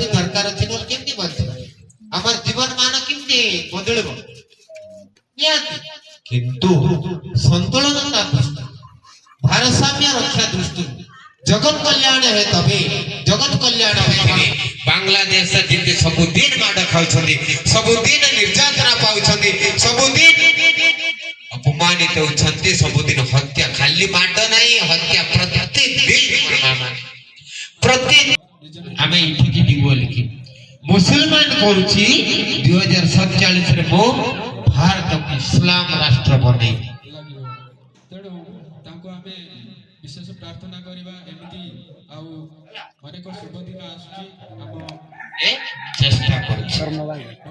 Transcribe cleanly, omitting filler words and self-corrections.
दरकार अच्छी केमती बंद आम जीवन मान केमती बदल किंतु संतुलनता दृष्टि भारसाम्य रक्षा दृष्टि जगत कल्याण है तबे जगत कल्याण है बांग्लादेश जिते सबुदिन माड़ खाऊं सबुदिन निर्यातना पाऊँ सबुदिन अपमानित होती सबुदिन हत्या खाली माड़ नहीं हत्या प्रति आम ये लिखी मुसलमान करुच्ची 2047 रे मो भारत को इस्लाम राष्ट्र बने तेणु तांको आमे विशेष प्रार्थना करिबा एमिति आउ अनेक शुभ दिन आसुची हम चेष्टा करू।